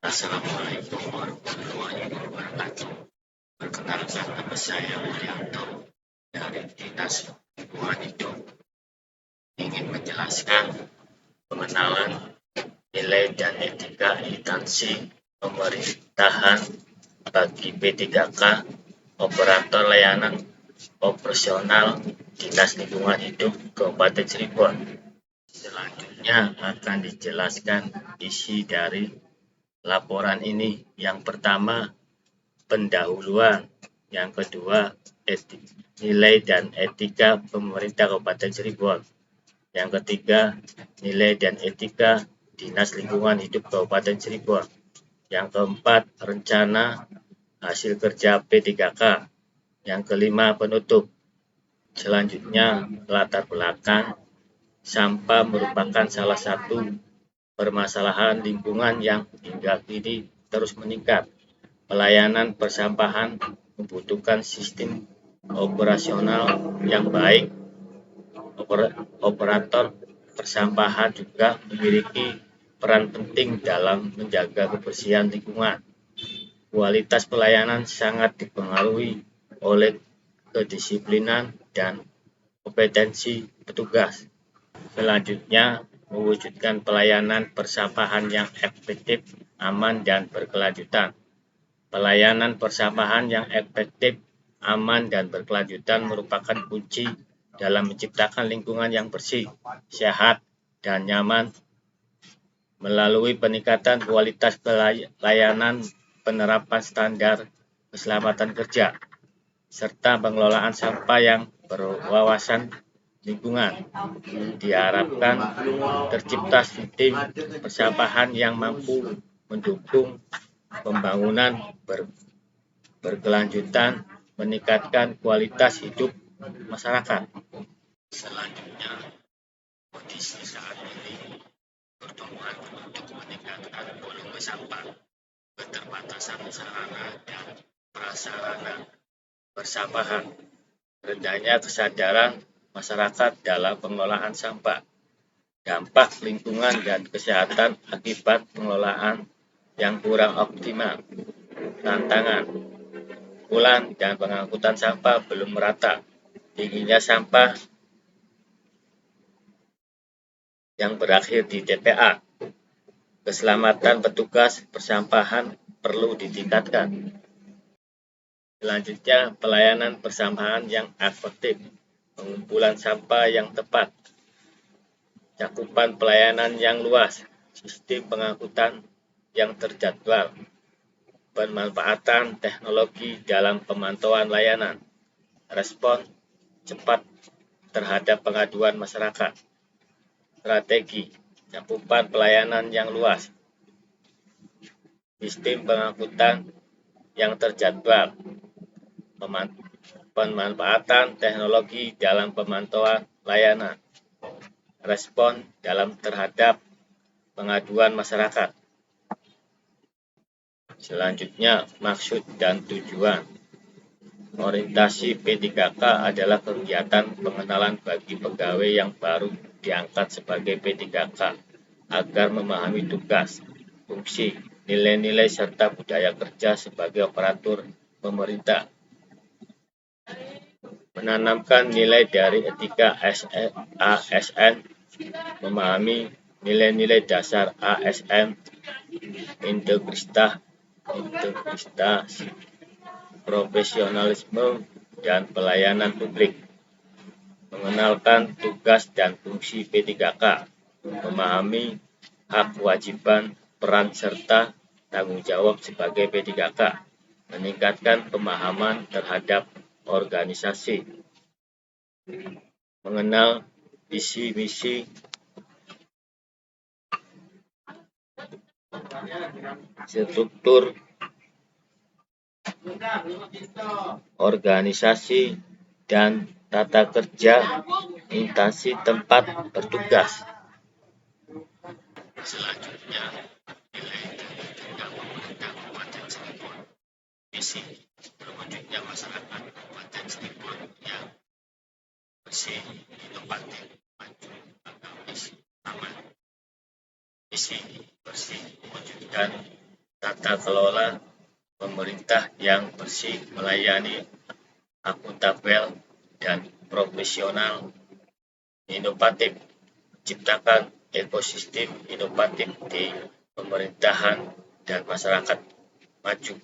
Assalamualaikum warahmatullahi wabarakatuh. Perkenalkan, nama saya Wilianto dari Dinas Lingkungan Hidup. Ingin menjelaskan pengenalan nilai dan etika instansi pemerintahan bagi P3K, operator layanan operasional Dinas Lingkungan Hidup Kabupaten Cirebon. Selanjutnya akan dijelaskan isi dari laporan ini. Yang pertama, pendahuluan. Yang kedua, nilai dan etika pemerintah Kabupaten Cirebon. Yang ketiga, nilai dan etika Dinas Lingkungan Hidup Kabupaten Cirebon. Yang keempat, rencana hasil kerja P3K. Yang kelima, penutup. Selanjutnya, latar belakang. Sampah merupakan salah satu permasalahan lingkungan yang hingga kini terus meningkat. Pelayanan persampahan membutuhkan sistem operasional yang baik. Operator persampahan juga memiliki peran penting dalam menjaga kebersihan lingkungan. Kualitas pelayanan sangat dipengaruhi oleh kedisiplinan dan kompetensi petugas. Selanjutnya, mewujudkan pelayanan persampahan yang efektif, aman, dan berkelanjutan. Pelayanan persampahan yang efektif, aman, dan berkelanjutan merupakan kunci dalam menciptakan lingkungan yang bersih, sehat, dan nyaman melalui peningkatan kualitas pelayanan, penerapan standar keselamatan kerja, serta pengelolaan sampah yang berwawasan lingkungan. Diharapkan tercipta sistem persampahan yang mampu mendukung pembangunan berkelanjutan, meningkatkan kualitas hidup masyarakat. Selanjutnya, kondisi saat ini pertumbuhan penduduk meningkatkan volume sampah, keterbatasan sarana dan prasarana persampahan, rendahnya kesadaran masyarakat dalam pengelolaan sampah, dampak lingkungan dan kesehatan akibat pengelolaan yang kurang optimal, tantangan pengumpulan dan pengangkutan sampah belum merata, tingginya sampah yang berakhir di TPA, keselamatan petugas persampahan perlu ditingkatkan. Selanjutnya, pelayanan persampahan yang efektif, pengumpulan sampah yang tepat, cakupan pelayanan yang luas, sistem pengangkutan yang terjadwal, pemanfaatan teknologi dalam pemantauan layanan, respon cepat terhadap pengaduan masyarakat, strategi, cakupan pelayanan yang luas, sistem pengangkutan yang terjadwal, pemanfaatan teknologi dalam pemantauan layanan, respon dalam terhadap pengaduan masyarakat. Selanjutnya, maksud dan tujuan. Orientasi P3K adalah kegiatan pengenalan bagi pegawai yang baru diangkat sebagai P3K agar memahami tugas, fungsi, nilai-nilai serta budaya kerja sebagai operator pemerintah. Menanamkan nilai dari etika ASN, memahami nilai-nilai dasar ASN, integritas, profesionalisme, dan pelayanan publik. Mengenalkan tugas dan fungsi P3K, memahami hak kewajiban, peran serta tanggung jawab sebagai P3K, meningkatkan pemahaman terhadap organisasi, mengenal visi misi struktur organisasi dan tata kerja instansi tempat bertugas. Selanjutnya, nilai dan etika pemerintah Kabupaten Cirebon. Misi terwujudnya masyarakat Kabupaten Cirebon yang bersih, inovatif, maju, agamis, aman. Misi bersih mewujudkan tata kelola pemerintah yang bersih, melayani, akuntabel, dan profesional, inovatif, ciptakan ekosistem inovatif di pemerintahan dan masyarakat maju.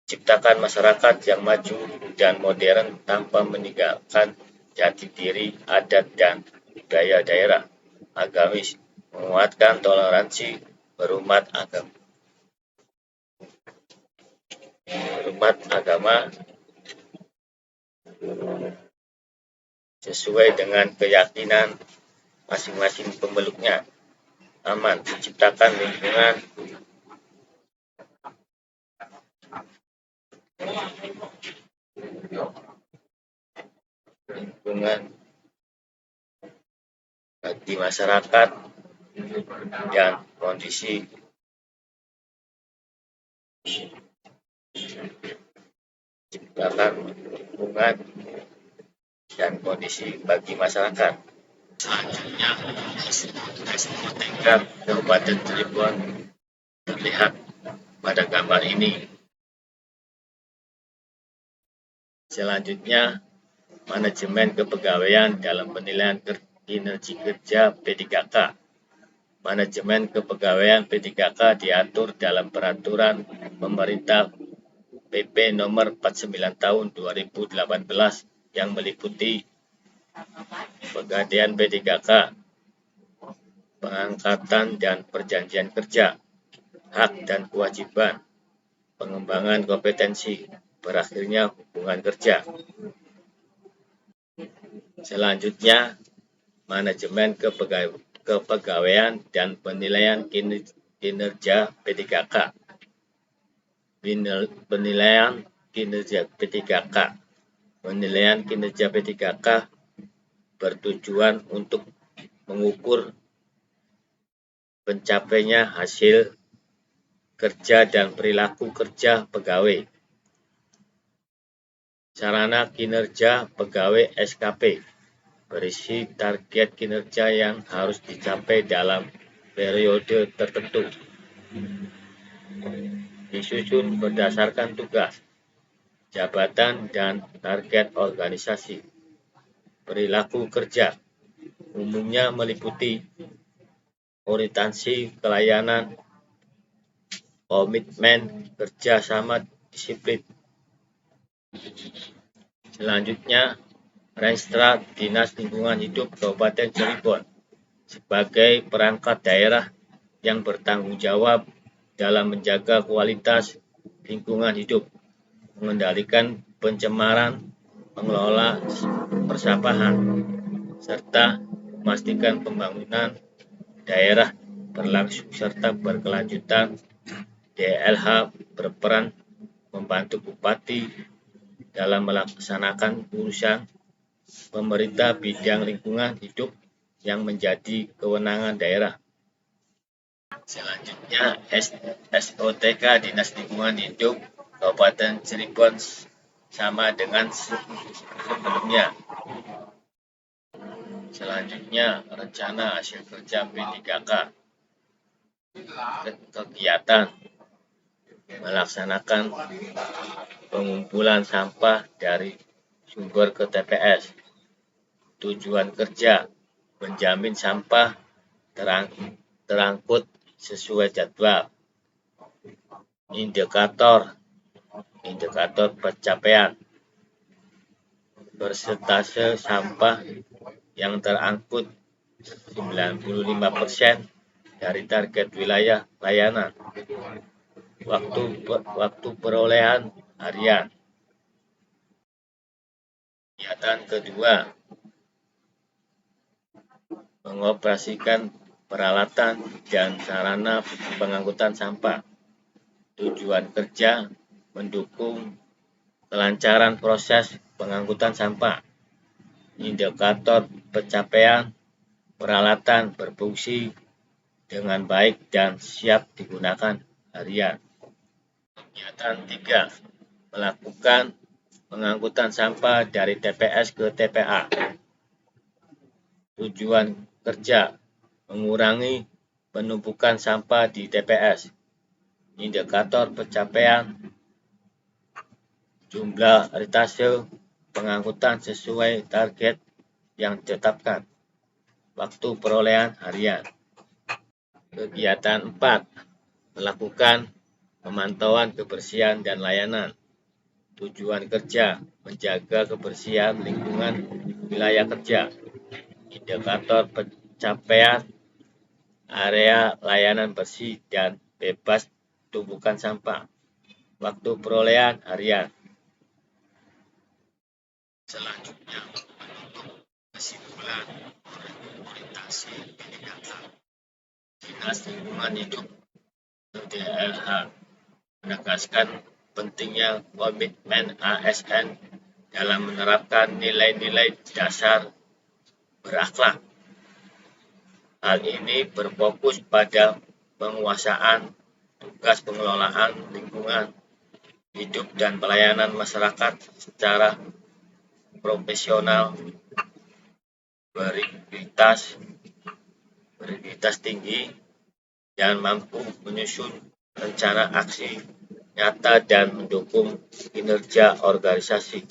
Ciptakan masyarakat yang maju dan modern tanpa meninggalkan jati diri, adat, dan budaya daerah. Agamis, menguatkan toleransi berumat agama sesuai dengan keyakinan masing-masing pemeluknya. Aman, menciptakan lingkungan bagi masyarakat dan kondisi ciptakan lingkungan dan kondisi bagi masyarakat. Selanjutnya, SOTK Kabupaten Cirebon terlihat pada gambar ini. Selanjutnya, manajemen kepegawaian dalam penilaian kinerja kerja P3K. Manajemen kepegawaian P3K diatur dalam peraturan pemerintah PP nomor 49 tahun 2018 yang meliputi penggantian P3K, pengangkatan dan perjanjian kerja, hak dan kewajiban, pengembangan kompetensi, berakhirnya hubungan kerja. Selanjutnya, manajemen kepegawaian dan penilaian kinerja P3K. Penilaian kinerja P3K. Penilaian kinerja P3K bertujuan untuk mengukur pencapaiannya hasil kerja dan perilaku kerja pegawai. Sarana kinerja pegawai SKP berisi target kinerja yang harus dicapai dalam periode tertentu. Disusun berdasarkan tugas, jabatan, dan target organisasi. Perilaku kerja umumnya meliputi orientasi pelayanan, komitmen kerja sama disiplin. Selanjutnya, Renstra Dinas Lingkungan Hidup Kabupaten Cirebon sebagai perangkat daerah yang bertanggung jawab dalam menjaga kualitas lingkungan hidup, mengendalikan pencemaran, mengelola persampahan, serta memastikan pembangunan daerah berlangsung serta berkelanjutan. DLH berperan membantu bupati dalam melaksanakan urusan pemerintah bidang lingkungan hidup yang menjadi kewenangan daerah. Selanjutnya, SOTK Dinas Lingkungan Hidup Kabupaten Cirebon sama dengan sebelumnya. Selanjutnya, rencana hasil kerja P3K. Kegiatan melaksanakan pengumpulan sampah dari sumber ke TPS. Tujuan kerja menjamin sampah terangkut sesuai jadwal. Indikator pencapaian persentase sampah yang terangkut 95% dari target wilayah layanan. Waktu perolehan harian. Kegiatan kedua, mengoperasikan peralatan dan sarana pengangkutan sampah. Tujuan kerja mendukung kelancaran proses pengangkutan sampah. Indikator pencapaian peralatan berfungsi dengan baik dan siap digunakan harian. Kegiatan 3, melakukan pengangkutan sampah dari TPS ke TPA. Tujuan kerja mengurangi penumpukan sampah di TPS. indikator pencapaian jumlah ritase pengangkutan sesuai target yang ditetapkan, waktu perolehan harian. Kegiatan 4. Melakukan pemantauan kebersihan dan layanan. Tujuan kerja, menjaga kebersihan lingkungan wilayah kerja. Indikator pencapaian area layanan bersih dan bebas tumpukan sampah. Waktu perolehan harian. Selanjutnya, kesimpulan orientasi pendidikan. Dinas Lingkungan Hidup DLH menegaskan pentingnya komitmen ASN dalam menerapkan nilai-nilai dasar berakhlak. Hal ini berfokus pada penguasaan tugas pengelolaan lingkungan hidup dan pelayanan masyarakat secara profesional, berintegritas tinggi, dan mampu menyusun rencana aksi nyata dan mendukung kinerja organisasi.